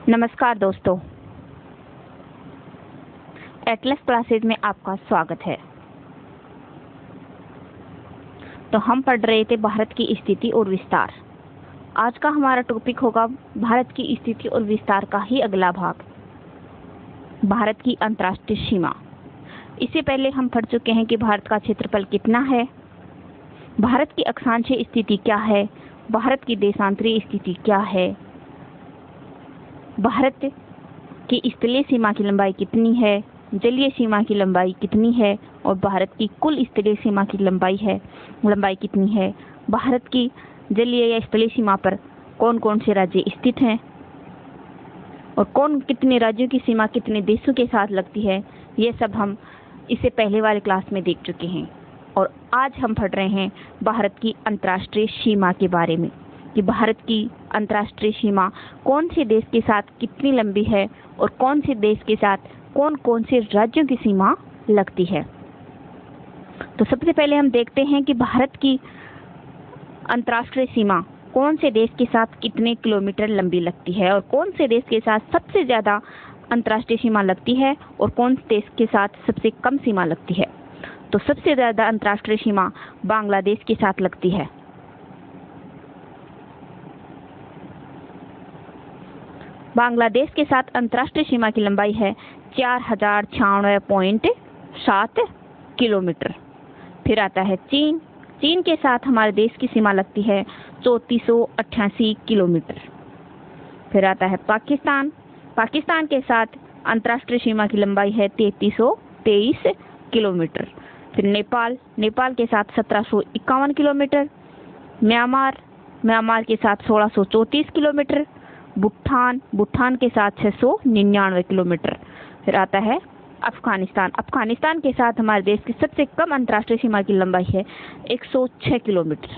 नमस्कार दोस्तों, Atlas classes में आपका स्वागत है। तो हम पढ़ रहे थे भारत की स्थिति और विस्तार। आज का हमारा टॉपिक होगा भारत की स्थिति और विस्तार का ही अगला भाग, भारत की अंतर्राष्ट्रीय सीमा। इससे पहले हम पढ़ चुके हैं कि भारत का क्षेत्रफल कितना है, भारत की अक्षांशीय स्थिति क्या है, भारत की देशांतरीय स्थिति क्या है, भारत की स्थलीय सीमा की लंबाई कितनी है, जलीय सीमा की लंबाई कितनी है और भारत की कुल स्थलीय सीमा की लंबाई कितनी है, भारत की जलीय या स्थलीय सीमा पर कौन कौन से राज्य स्थित हैं और कितने राज्यों की सीमा कितने देशों के साथ लगती है, ये सब हम इससे पहले वाले क्लास में देख चुके हैं। और आज हम पढ़ रहे हैं भारत की अंतर्राष्ट्रीय सीमा के बारे में कि भारत की अंतर्राष्ट्रीय सीमा कौन से देश के साथ कितनी लंबी है और कौन से देश के साथ कौन कौन से राज्यों की सीमा लगती है। तो सबसे पहले हम देखते हैं कि भारत की अंतर्राष्ट्रीय सीमा कौन से देश के साथ कितने किलोमीटर लंबी लगती है और कौन से देश के साथ सबसे ज़्यादा अंतर्राष्ट्रीय सीमा लगती है और कौन से देश के साथ सबसे कम सीमा लगती है। तो सबसे ज़्यादा अंतर्राष्ट्रीय सीमा बांग्लादेश के साथ लगती है। बांग्लादेश के साथ अंतर्राष्ट्रीय सीमा की लंबाई है 4096.7 किलोमीटर। फिर आता है चीन। चीन के साथ हमारे देश की सीमा लगती है 3488 किलोमीटर। फिर आता है पाकिस्तान। पाकिस्तान के साथ अंतर्राष्ट्रीय सीमा की लंबाई है 3323 किलोमीटर। फिर नेपाल। नेपाल के साथ 1751 किलोमीटर। म्यांमार के साथ 1634 किलोमीटर। भूटान के साथ 699 किलोमीटर। फिर आता है अफगानिस्तान के साथ हमारे देश की सबसे कम अंतर्राष्ट्रीय सीमा की लंबाई है 106 किलोमीटर।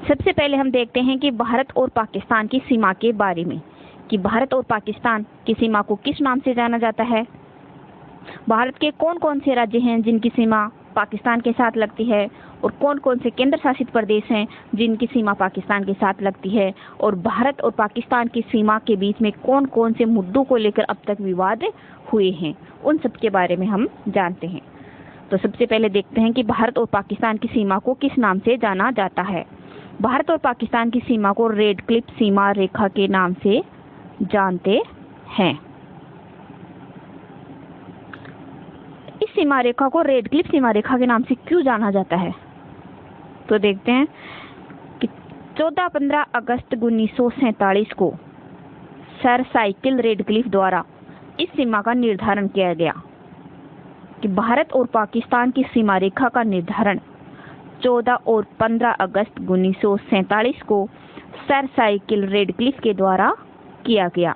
सबसे पहले हम देखते हैं कि भारत और पाकिस्तान की सीमा के बारे में कि भारत और पाकिस्तान की सीमा को किस नाम से जाना जाता है, भारत के कौन कौन से राज्य हैं जिनकी सीमा पाकिस्तान के साथ लगती है और कौन कौन से केंद्र शासित प्रदेश हैं जिनकी सीमा पाकिस्तान के साथ लगती है, और भारत और पाकिस्तान की सीमा के बीच में कौन कौन से मुद्दों को लेकर अब तक विवाद हुए हैं, उन सब के बारे में हम जानते हैं। तो सबसे पहले देखते हैं कि भारत और पाकिस्तान की सीमा को किस नाम से जाना जाता है। भारत और पाकिस्तान की सीमा को रेड क्लिफ सीमा रेखा के नाम से जानते हैं। इस सीमा रेखा को रेड क्लिफ सीमा रेखा के नाम से क्यों जाना जाता है, तो देखते हैं कि 14-15 अगस्त 1947 को सर साइकिल रेडक्लिफ द्वारा इस सीमा का निर्धारण किया गया कि भारत और पाकिस्तान की सीमा रेखा का निर्धारण 14 और 15 अगस्त 1947 को सर साइकिल रेडक्लिफ के द्वारा किया गया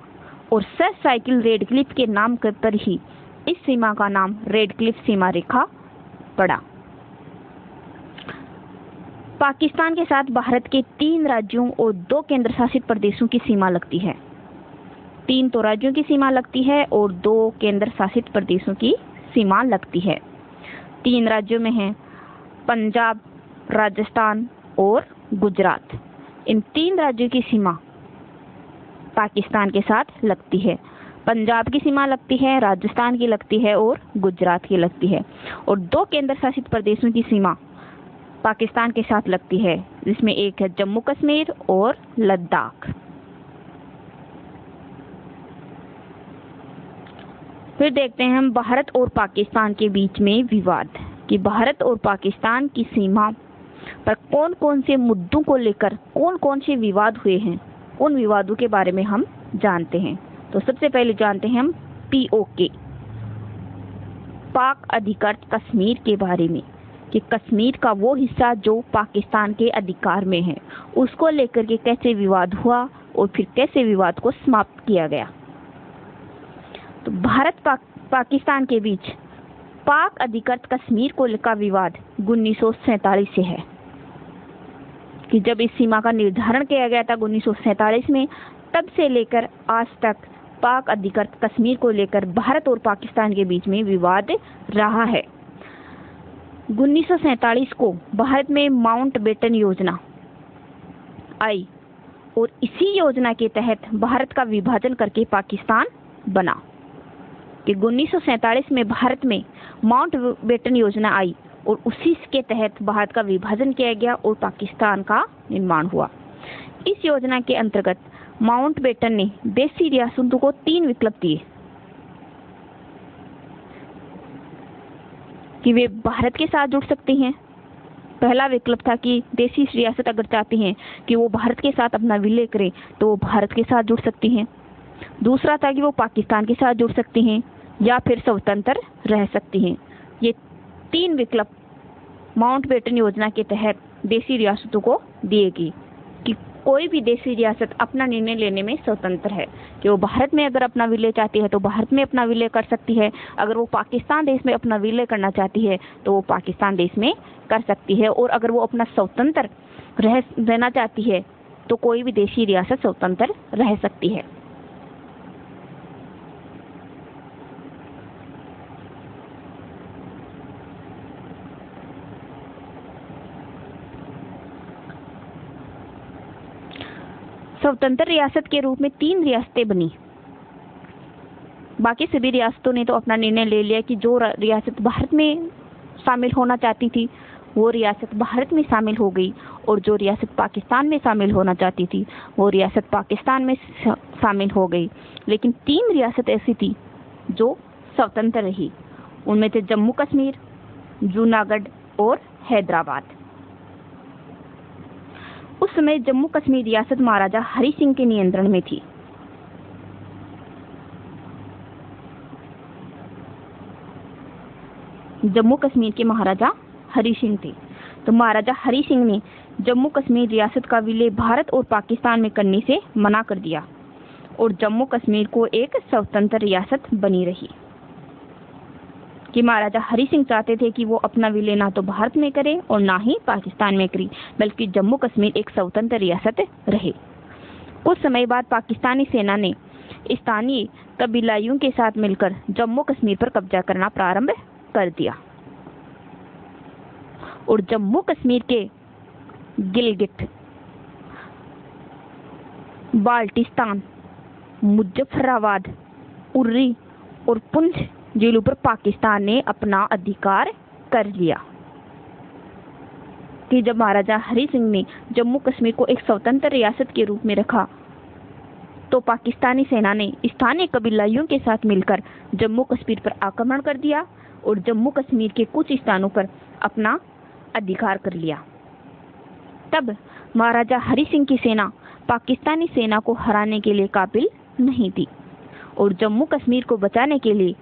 और सर साइकिल रेडक्लिफ के नाम पर ही इस सीमा का नाम रेडक्लिफ सीमा रेखा पड़ा। पाकिस्तान के साथ भारत के 3 राज्यों और 2 केंद्र शासित प्रदेशों की सीमा लगती है। 3 तो राज्यों की सीमा लगती है और 2 केंद्र शासित प्रदेशों की सीमा लगती है। 3 राज्यों में है पंजाब, राजस्थान और गुजरात। इन 3 राज्यों की सीमा पाकिस्तान के साथ लगती है। पंजाब की सीमा लगती है, राजस्थान की लगती है और गुजरात की लगती है। और 2 केंद्र शासित प्रदेशों की सीमा पाकिस्तान के साथ लगती है, जिसमें एक है जम्मू कश्मीर और लद्दाख। फिर देखते हैं हम भारत और पाकिस्तान के बीच में विवाद कि भारत और पाकिस्तान की सीमा पर कौन कौन से मुद्दों को लेकर कौन कौन से विवाद हुए हैं, उन विवादों के बारे में हम जानते हैं। तो सबसे पहले जानते हैं हम POK, पाक अधिकृत कश्मीर के बारे में कि कश्मीर का वो हिस्सा जो पाकिस्तान के अधिकार में है, उसको लेकर के कैसे विवाद हुआ और फिर कैसे विवाद को समाप्त किया गया। तो भारत पाकिस्तान के बीच पाक अधिकृत कश्मीर को लेकर विवाद 1947 से है कि जब इस सीमा का निर्धारण किया गया था 1947 में, तब से लेकर आज तक पाक अधिकृत कश्मीर को लेकर भारत और पाकिस्तान के बीच में विवाद रहा है। 1947 को भारत में माउंटबेटन योजना आई और इसी योजना के तहत भारत का विभाजन करके पाकिस्तान बना। कि 1947 में भारत में माउंटबेटन योजना आई और उसी के तहत भारत का विभाजन किया गया और पाकिस्तान का निर्माण हुआ। इस योजना के अंतर्गत माउंटबेटन ने देशी रियासतों को 3 विकल्प दिए कि वे भारत के साथ जुड़ सकती हैं। पहला विकल्प था कि देशी रियासत अगर चाहती हैं कि वो भारत के साथ अपना विलय करें तो वो भारत के साथ जुड़ सकती हैं। दूसरा था कि वो पाकिस्तान के साथ जुड़ सकती हैं या फिर स्वतंत्र रह सकती हैं। ये 3 विकल्प माउंटबेटन योजना के तहत देशी रियासतों को दिए गए कि कोई भी देशी रियासत अपना निर्णय लेने में स्वतंत्र है कि वो भारत में अगर अपना विलय चाहती है तो भारत में अपना विलय कर सकती है, अगर वो पाकिस्तान देश में अपना विलय करना चाहती है तो वो पाकिस्तान देश में कर सकती है, और अगर वो अपना स्वतंत्र रहना चाहती है तो कोई भी देशी रियासत स्वतंत्र रह सकती है। स्वतंत्र रियासत के रूप में 3 रियासतें बनी। बाकी सभी रियासतों ने तो अपना निर्णय ले लिया कि जो रियासत भारत में शामिल होना चाहती थी वो रियासत भारत में शामिल हो गई, और जो रियासत पाकिस्तान में शामिल होना चाहती थी वो रियासत पाकिस्तान में शामिल हो गई। लेकिन 3 रियासत ऐसी थी जो स्वतंत्र रही। उनमें थे जम्मू कश्मीर, जूनागढ़ और हैदराबाद। उस समय जम्मू कश्मीर रियासत महाराजा हरि सिंह के नियंत्रण में थी। जम्मू कश्मीर के महाराजा हरि सिंह थे। तो महाराजा हरि सिंह ने जम्मू कश्मीर रियासत का विलय भारत और पाकिस्तान में करने से मना कर दिया और जम्मू कश्मीर को एक स्वतंत्र रियासत बनी रही। कि महाराजा हरि सिंह चाहते थे कि वो अपना विलय ना तो भारत में करे और ना ही पाकिस्तान में करे, बल्कि जम्मू कश्मीर एक स्वतंत्र रियासत रहे। कुछ समय बाद पाकिस्तानी सेना ने स्थानीय कबीलाइयों के साथ मिलकर जम्मू कश्मीर पर कब्जा करना प्रारंभ कर दिया और जम्मू कश्मीर के गिलगिट, बाल्टिस्तान, मुजफ्फराबाद, उर्री और पुंछ जिलों पर पाकिस्तान ने अपना अधिकार कर लिया। कि जब महाराजा हरि सिंह ने जम्मू कश्मीर को एक स्वतंत्र रियासत के रूप में रखा तो पाकिस्तानी सेना ने स्थानीय कबीलाइयों के साथ मिलकर जम्मू कश्मीर पर आक्रमण कर दिया और जम्मू कश्मीर के कुछ स्थानों पर अपना अधिकार कर लिया। तब महाराजा हरि सिंह की सेना पाकिस्तानी सेना को हराने के लिए काबिल नहीं थी और जम्मू कश्मीर को बचाने के लिए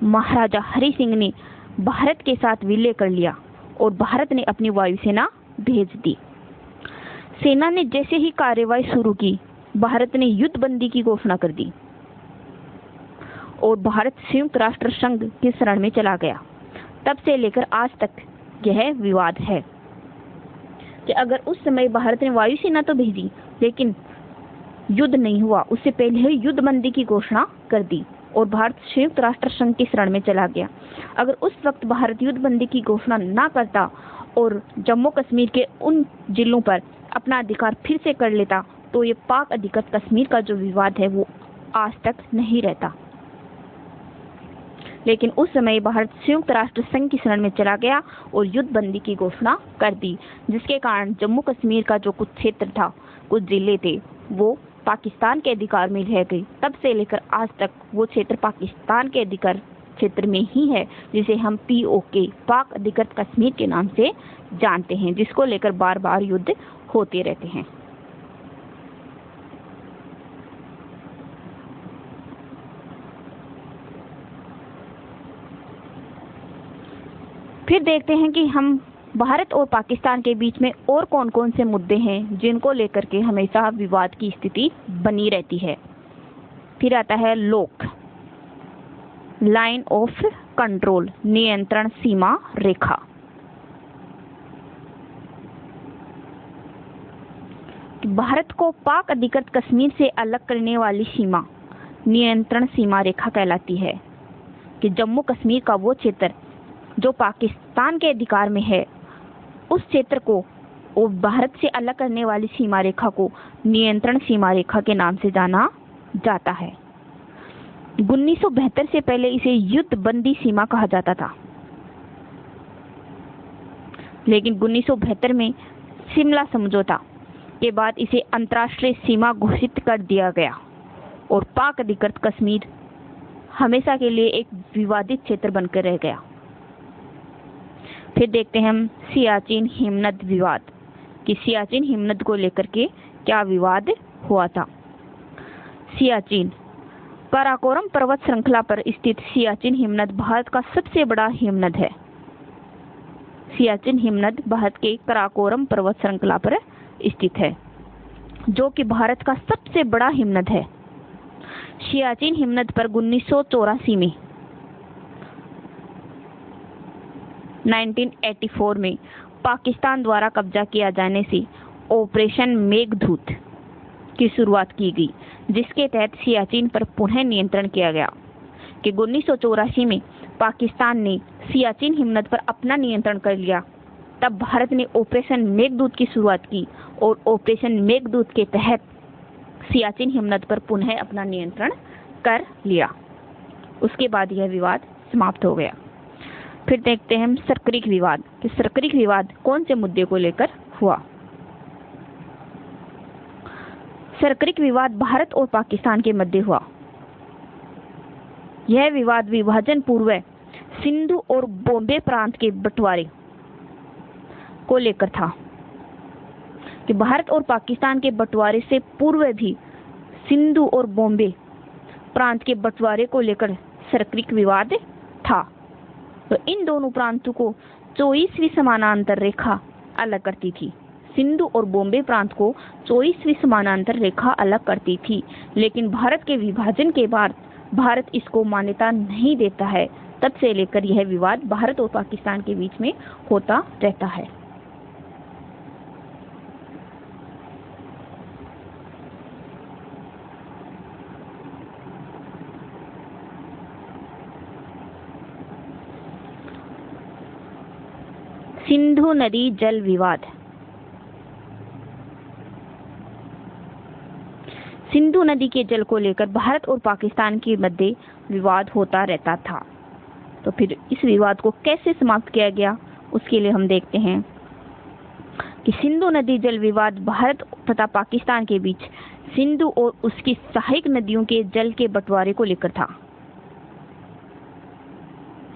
महाराजा हरि सिंह ने भारत के साथ विलय कर लिया और भारत ने अपनी वायुसेना भेज दी। सेना ने जैसे ही कार्रवाई शुरू की, भारत ने युद्ध बंदी की घोषणा कर दी और भारत संयुक्त राष्ट्र संघ की शरण में चला गया। तब से लेकर आज तक यह विवाद है कि अगर उस समय भारत ने वायुसेना तो भेजी लेकिन युद्ध नहीं हुआ, उससे पहले ही युद्ध बंदी की घोषणा कर दी और भारत संयुक्त राष्ट्र संघ की शरण में चला गया। अगर उस वक्त भारत युद्ध बंदी की घोषणा ना करता और जम्मू कश्मीर के उन जिलों पर अपना अधिकार फिर से कर लेता तो ये पाक अधिकृत कश्मीर का जो विवाद है वो आज तक नहीं रहता। लेकिन उस समय भारत संयुक्त राष्ट्र संघ की शरण में चला गया और युद्ध बंदी की घोषणा कर दी, जिसके कारण जम्मू कश्मीर का जो कुछ क्षेत्र था, कुछ जिले थे, वो पाकिस्तान के अधिकार में रह गई। तब से लेकर आज तक वो क्षेत्र पाकिस्तान के अधिकार क्षेत्र में ही है, जिसे हम POK पाक अधिकृत कश्मीर के नाम से जानते हैं, जिसको लेकर बार बार युद्ध होते रहते हैं। फिर देखते हैं कि हम भारत और पाकिस्तान के बीच में और कौन कौन से मुद्दे हैं जिनको लेकर के हमेशा विवाद की स्थिति बनी रहती है। फिर आता है लोक, लाइन ऑफ कंट्रोल, नियंत्रण सीमा रेखा। भारत को पाक अधिकृत कश्मीर से अलग करने वाली सीमा नियंत्रण सीमा रेखा कहलाती है। कि जम्मू कश्मीर का वो क्षेत्र जो पाकिस्तान के अधिकार में है, उस क्षेत्र को और भारत से अलग करने वाली सीमा रेखा को नियंत्रण सीमा रेखा के नाम से जाना जाता है। 1972 से पहले इसे युद्ध बंदी सीमा कहा जाता था, लेकिन 1972 में शिमला समझौता के बाद इसे अंतर्राष्ट्रीय सीमा घोषित कर दिया गया और पाक अधिकृत कश्मीर हमेशा के लिए एक विवादित क्षेत्र बनकर रह गया। फिर देखते हैं हम सियाचिन हिमनद विवाद, कि सियाचिन हिमनद को लेकर के क्या विवाद हुआ था। सियाचिन काराकोरम पर्वत श्रृंखला पर स्थित सियाचिन हिमनद भारत का सबसे बड़ा हिमनद है। सियाचिन हिमनद भारत के काराकोरम पर्वत श्रृंखला पर स्थित है, जो कि भारत का सबसे बड़ा हिमनद है। सियाचिन हिमनद पर 1984 में 1984 में पाकिस्तान द्वारा कब्जा किया जाने से ऑपरेशन मेघदूत की शुरुआत की गई, जिसके तहत सियाचिन पर पुनः नियंत्रण किया गया। कि 1984 में पाकिस्तान ने सियाचिन हिमनद पर अपना नियंत्रण कर लिया। तब भारत ने ऑपरेशन मेघदूत की शुरुआत की और ऑपरेशन मेघदूत के तहत सियाचिन हिमनद पर पुनः अपना नियंत्रण कर लिया। उसके बाद यह विवाद समाप्त हो गया। फिर देखते हैं हम सरक्रिक विवाद, कि सरक्रिक विवाद कौन से मुद्दे को लेकर हुआ। सरक्रिक विवाद भारत और पाकिस्तान के मध्य हुआ। यह विवाद विभाजन पूर्व सिंधु और बॉम्बे प्रांत के बंटवारे को लेकर था। कि भारत और पाकिस्तान के बंटवारे से पूर्व भी सिंधु और बॉम्बे प्रांत के बंटवारे को लेकर सरक्रिक विवाद था। तो इन दोनों प्रांतों को 24वीं समानांतर रेखा अलग करती थी। सिंधु और बॉम्बे प्रांत को 24वीं समानांतर रेखा अलग करती थी, लेकिन भारत के विभाजन के बाद भारत इसको मान्यता नहीं देता है। तब से लेकर यह विवाद भारत और पाकिस्तान के बीच में होता रहता है। सिंधु नदी जल विवाद। सिंधु नदी के जल को लेकर भारत और पाकिस्तान के मध्य विवाद होता रहता था। तो फिर इस विवाद को कैसे समाप्त किया गया, उसके लिए हम देखते हैं कि सिंधु नदी जल विवाद भारत तथा पाकिस्तान के बीच सिंधु और उसकी सहायक नदियों के जल के बंटवारे को लेकर था।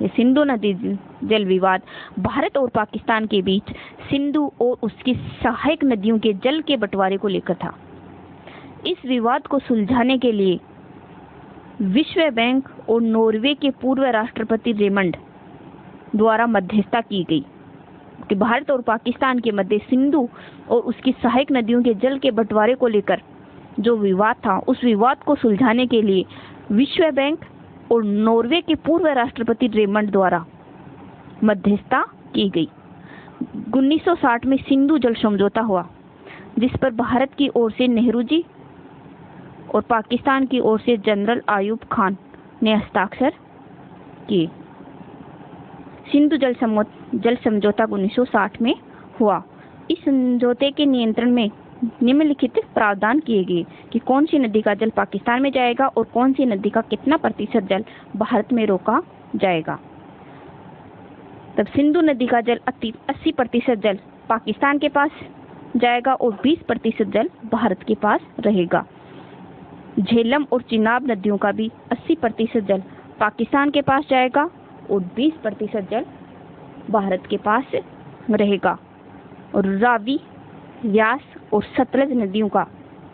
ये सिंधु नदी जल विवाद भारत और पाकिस्तान के बीच सिंधु और उसकी सहायक नदियों के जल के बंटवारे को लेकर था। इस विवाद को सुलझाने के लिए विश्व बैंक और नॉर्वे के पूर्व राष्ट्रपति रेमंड द्वारा मध्यस्थता की गई। कि भारत और पाकिस्तान के मध्य सिंधु और उसकी सहायक नदियों के जल के बंटवारे को लेकर जो विवाद था, उस विवाद को सुलझाने के लिए विश्व बैंक और नॉर्वे के पूर्व राष्ट्रपति रेमंड द्वारा मध्यस्थता की गई। 1960 में सिंधु जल समझौता हुआ, जिस पर भारत की ओर से नेहरू जी और पाकिस्तान की ओर से जनरल आयूब खान ने हस्ताक्षर किए। सिंधु जल समझौता 1960 में हुआ। इस समझौते के नियंत्रण में निम्नलिखित प्रावधान किए गए कि कौन सी नदी का जल पाकिस्तान में जाएगा और कौन सी नदी का कितना प्रतिशत जल भारत में रोका जाएगा। तब सिंधु नदी का जल 80% जल पाकिस्तान के पास जाएगा और 20% जल भारत के पास रहेगा। झेलम और चिनाब नदियों का भी 80% जल पाकिस्तान के पास जाएगा और 20% जल भारत के पास रहेगा। और रावी, व्यास और सतलज नदियों का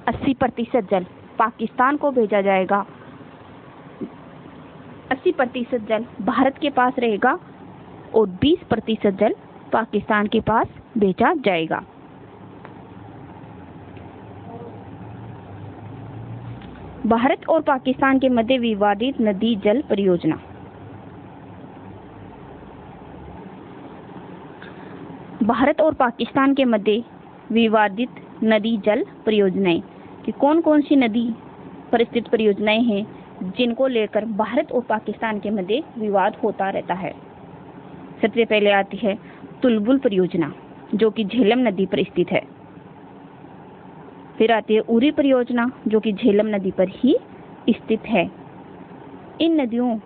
80% जल पाकिस्तान को भेजा जाएगा, 80% जल भारत के पास रहेगा और 20% जल पाकिस्तान के पास भेजा जाएगा। भारत और पाकिस्तान के मध्य विवादित नदी जल परियोजना। भारत और पाकिस्तान के मध्य विवादित नदी जल परियोजनाएं, कि कौन कौन सी नदी पर स्थित परियोजनाएं हैं जिनको लेकर भारत और पाकिस्तान के मध्य विवाद होता रहता है। सबसे पहले आती है तुलबुल परियोजना, जो कि झेलम नदी पर स्थित है। फिर आती है उरी परियोजना, जो कि झेलम नदी पर ही स्थित है। इन नदियों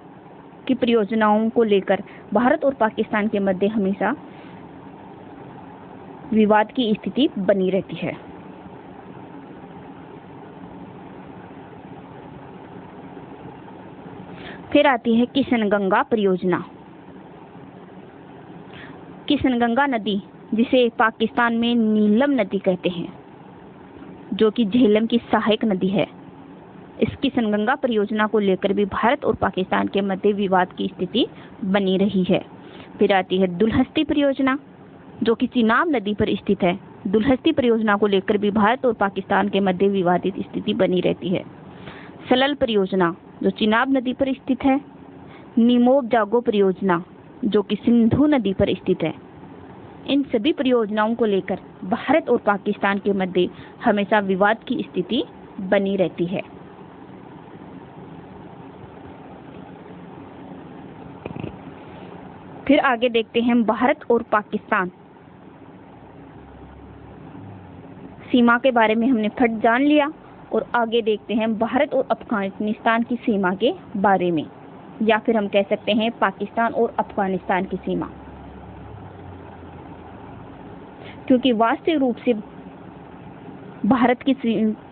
की परियोजनाओं को लेकर भारत और पाकिस्तान के मध्य हमेशा विवाद की स्थिति बनी रहती है। फिर आती है किशनगंगा परियोजना। किशनगंगा नदी, जिसे पाकिस्तान में नीलम नदी कहते हैं, जो कि झेलम की सहायक नदी है, इस किशनगंगा परियोजना को लेकर भी भारत और पाकिस्तान के मध्य विवाद की स्थिति बनी रही है। फिर आती है दुलहस्ती परियोजना, जो कि चिनाब नदी पर स्थित है। दुलहस्ती परियोजना को लेकर भी भारत और पाकिस्तान के मध्य विवादित स्थिति बनी रहती है। सलल परियोजना, जो चिनाब नदी पर स्थित है। निमोब जागो परियोजना, जो कि सिंधु नदी पर स्थित है। इन सभी परियोजनाओं को लेकर भारत और पाकिस्तान के मध्य हमेशा विवाद की स्थिति बनी रहती है। फिर आगे देखते हैं भारत और पाकिस्तान सीमा के बारे में हमने फट जान लिया, और आगे देखते हैं भारत और अफगानिस्तान की सीमा के बारे में, या फिर हम कह सकते हैं पाकिस्तान और अफगानिस्तान की सीमा। क्योंकि वास्तविक रूप से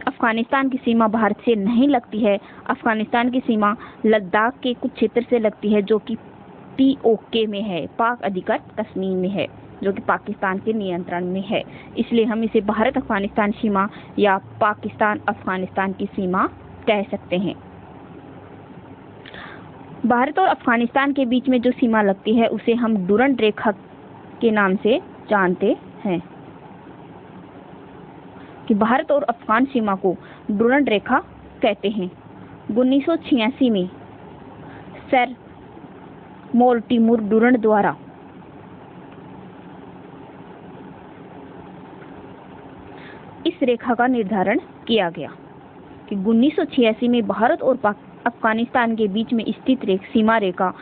अफगानिस्तान की सीमा भारत से नहीं लगती है। अफगानिस्तान की सीमा लद्दाख के कुछ क्षेत्र से लगती है, जो कि POK में है, पाक अधिकृत कश्मीर में है, जो कि पाकिस्तान के नियंत्रण में है। इसलिए हम इसे भारत अफगानिस्तान सीमा या पाकिस्तान अफगानिस्तान की सीमा कह सकते हैं। भारत और अफगानिस्तान के बीच में जो सीमा लगती है उसे हम डुरंड रेखा के नाम से जानते हैं, कि भारत और अफगान सीमा को डुरंड रेखा कहते हैं। 1986 में सर मोर्टिमर डुरंड द्वारा इस रेखा का निर्धारण किया गया, कि 1986 में भारत और अफगानिस्तान के बीच में स्थित सीमा रेखा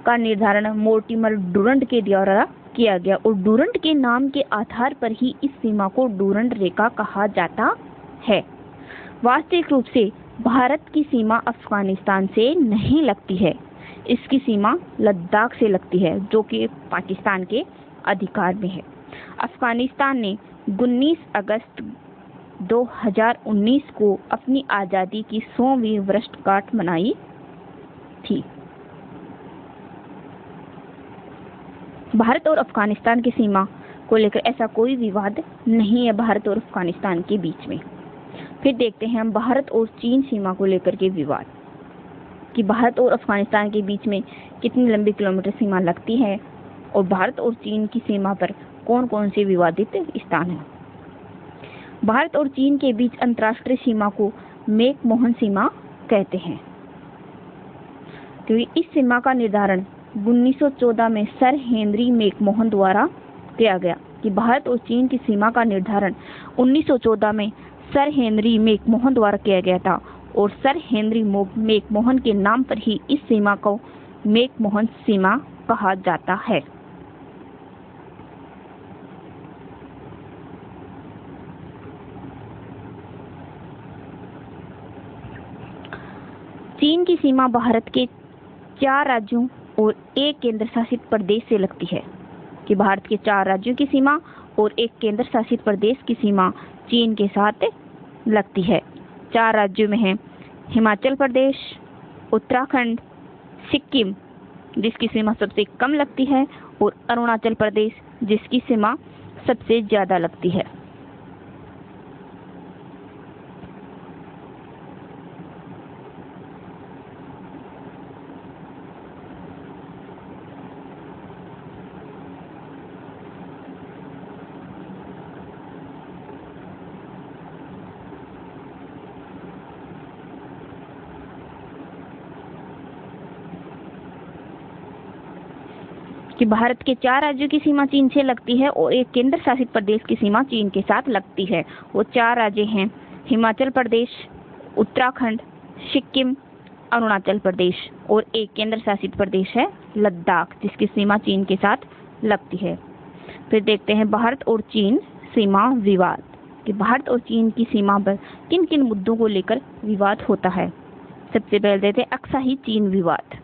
का निर्धारण मोर्टिमर डुरंड के द्वारा किया गया, और डुरंड के नाम के आधार पर ही इस सीमा को डुरंड रेखा कहा जाता है। वास्तविक रूप से भारत की सीमा अफगानिस्तान से नहीं लगती है, इसकी सीमा लद्दाख से लगती है, जो कि पाकिस्तान के अधिकार में है। अफगानिस्तान ने 19 अगस्त 2019 को अपनी आज़ादी की 100वीं वर्षगांठ मनाई थी। भारत और अफगानिस्तान की सीमा को लेकर ऐसा कोई विवाद नहीं है भारत और अफगानिस्तान के बीच में। फिर देखते हैं हम भारत और चीन सीमा को लेकर के विवाद, कि भारत और अफगानिस्तान के बीच में कितनी लंबी किलोमीटर सीमा लगती है, और भारत और चीन की सीमा पर कौन कौन से विवादित स्थान हैं। भारत और चीन के बीच अंतर्राष्ट्रीय सीमा को मैक-मोहन सीमा कहते हैं, क्योंकि इस सीमा का निर्धारण 1914 में सर हेनरी मैक-मोहन द्वारा किया गया, कि भारत और चीन की सीमा का निर्धारण 1914 में सर हेनरी मैक-मोहन द्वारा किया गया था, और सर हेनरी मैक-मोहन के नाम पर ही इस सीमा को मैक-मोहन सीमा कहा जाता है। चीन की सीमा भारत के 4 राज्यों और 1 केंद्र शासित प्रदेश से लगती है, कि भारत के 4 राज्यों की सीमा और 1 केंद्र शासित प्रदेश की सीमा चीन के साथ लगती है। 4 राज्यों में है हिमाचल प्रदेश, उत्तराखंड, सिक्किम जिसकी सीमा सबसे कम लगती है, और अरुणाचल प्रदेश जिसकी सीमा सबसे ज्यादा लगती है। कि भारत के 4 राज्यों की सीमा चीन से लगती है और एक केंद्र शासित प्रदेश की सीमा चीन के साथ लगती है। वो 4 राज्य हैं हिमाचल प्रदेश, उत्तराखंड, सिक्किम, अरुणाचल प्रदेश और एक केंद्र शासित प्रदेश है लद्दाख, जिसकी सीमा चीन के साथ लगती है। फिर देखते हैं भारत और चीन सीमा विवाद, कि भारत और चीन की सीमा पर किन किन मुद्दों को लेकर विवाद होता है। सबसे पहले देखते हैं अक्साई चीन विवाद।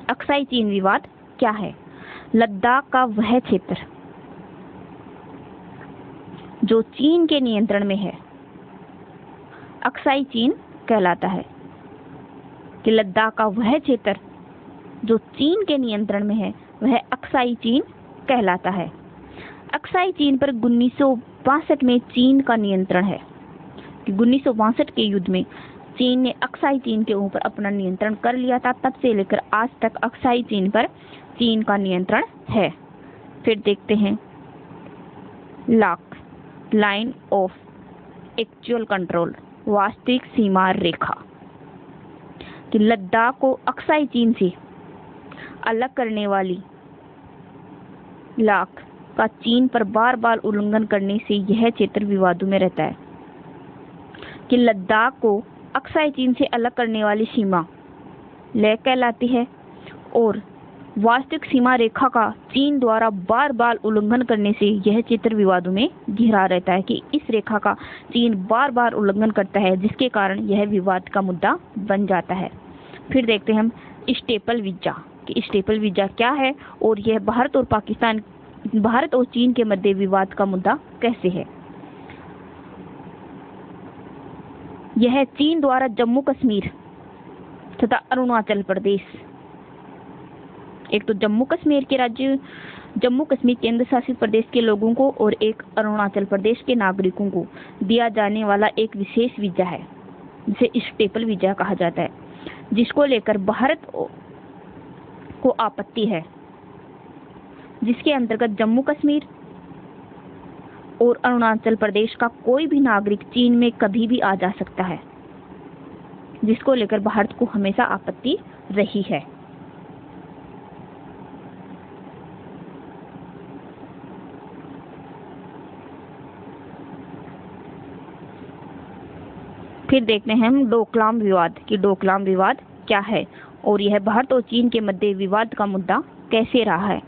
अक्साई चीन विवाद क्या है? लद्दाख का वह क्षेत्र जो चीन के नियंत्रण में है अक्साई चीन कहलाता है। कि लद्दाख का वह क्षेत्र जो चीन के नियंत्रण में है वह अक्साई चीन कहलाता है। अक्साई चीन पर 1962 में चीन का नियंत्रण है। कि 1962 के युद्ध में चीन ने अक्साई चीन के ऊपर अपना नियंत्रण कर लिया था। तब से लेकर आज तक अक्साई चीन पर चीन का नियंत्रण है। फिर देखते हैं लाइन ऑफ एक्चुअल कंट्रोल, वास्तविक सीमा रेखा। कि लद्दाख को अक्साई चीन से अलग करने वाली लाख का चीन पर बार बार उल्लंघन करने से यह क्षेत्र विवादों में रहता है। कि लद्दाख को अक्साई चीन से अलग करने वाली सीमा ले कहलाती है और वास्तविक सीमा रेखा का चीन द्वारा बार बार उल्लंघन करने से यह क्षेत्र विवादों में घिरा रहता है। कि इस रेखा का चीन बार बार उल्लंघन करता है, जिसके कारण यह विवाद का मुद्दा बन जाता है। फिर देखते हैं हम स्टेपल वीजा। कि स्टेपल वीजा क्या है और यह भारत और चीन के मध्य विवाद का मुद्दा कैसे है। यह चीन द्वारा जम्मू कश्मीर तथा अरुणाचल प्रदेश, एक तो जम्मू कश्मीर केंद्र शासित प्रदेश के लोगों को और एक अरुणाचल प्रदेश के नागरिकों को दिया जाने वाला एक विशेष वीजा है, जिसे स्टेपल वीजा कहा जाता है, जिसको लेकर भारत को आपत्ति है। जिसके अंतर्गत जम्मू कश्मीर और अरुणाचल प्रदेश का कोई भी नागरिक चीन में कभी भी आ जा सकता है, जिसको लेकर भारत को हमेशा आपत्ति रही है। फिर देखते हैं हम डोकलाम विवाद। कि डोकलाम विवाद क्या है और यह भारत और चीन के मध्य विवाद का मुद्दा कैसे रहा है।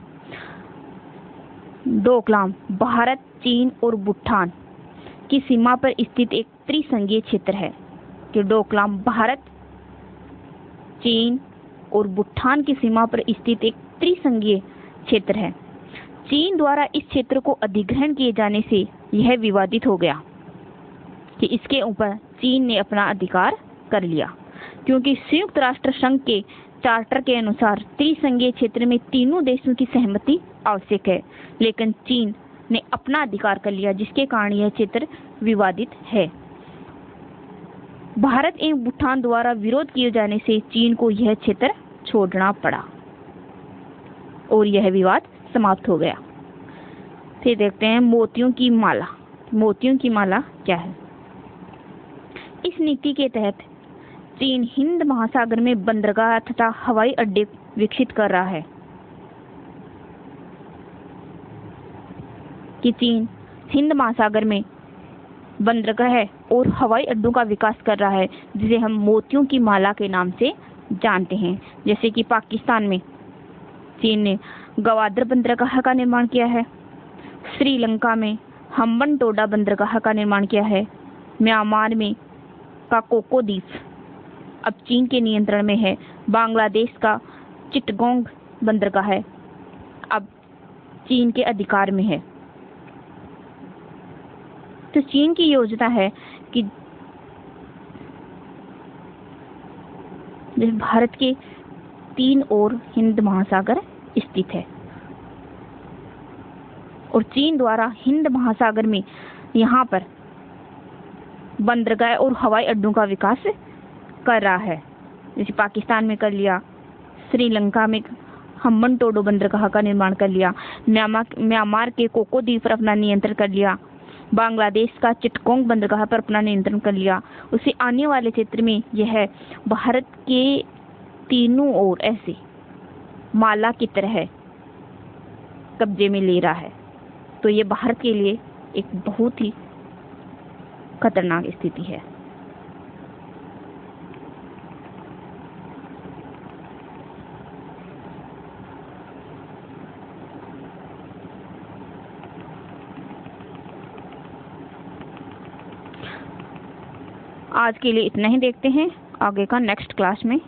डोकलाम भारत, चीन और भूटान की सीमा पर स्थित एक त्रिसंघीय क्षेत्र है। कि डोकलाम भारत, चीन और भूटान की सीमा पर स्थित एक त्रिसंघीय क्षेत्र है। चीन द्वारा इस क्षेत्र को अधिग्रहण किए जाने से यह विवादित हो गया कि इसके ऊपर चीन ने अपना अधिकार कर लिया, क्योंकि संयुक्त राष्ट्र संघ के चार्टर के अनुसार त्रिसंघीय क्षेत्र में तीनों देशों की सहमति आवश्यक है, लेकिन चीन ने अपना अधिकार कर लिया, जिसके कारण यह क्षेत्र विवादित है। भारत एवं भूटान द्वारा विरोध किए जाने से चीन को यह क्षेत्र छोड़ना पड़ा और यह विवाद समाप्त हो गया। फिर देखते हैं मोतियों की माला। मोतियों की माला क्या है? इस नीति के तहत चीन हिंद महासागर में बंदरगाह तथा हवाई अड्डे विकसित कर रहा है। कि चीन हिंद महासागर में बंदरगाह और हवाई अड्डों का विकास कर रहा है, जिसे हम मोतियों की माला के नाम से जानते हैं। जैसे कि पाकिस्तान में चीन ने गवादर बंदरगाह का निर्माण किया है, श्रीलंका में हम्बनटोडा बंदरगाह का निर्माण किया है, म्यांमार में का कोको द्वीप अब चीन के नियंत्रण में है, बांग्लादेश का चिटगोंग बंदरगाह अब चीन के अधिकार में है। तो चीन की योजना है कि भारत के 3 ओर हिंद महासागर स्थित है और चीन द्वारा हिंद महासागर में यहाँ पर बंदरगाह और हवाई अड्डों का विकास कर रहा है। जैसे पाकिस्तान में कर लिया, श्रीलंका में हम्बनटोडा बंदरगाह का निर्माण कर लिया, म्यांमार के कोको द्वीप पर अपना नियंत्रण कर लिया, बांग्लादेश का चिटगोंग बंदरगाह पर अपना नियंत्रण कर लिया। उसे आने वाले क्षेत्र में यह भारत के तीनों ओर ऐसे माला की तरह कब्जे में ले रहा है। तो ये भारत के लिए एक बहुत ही खतरनाक स्थिति है। आज के लिए इतना ही, देखते हैं आगे का नेक्स्ट क्लास में।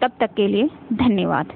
तब तक के लिए धन्यवाद।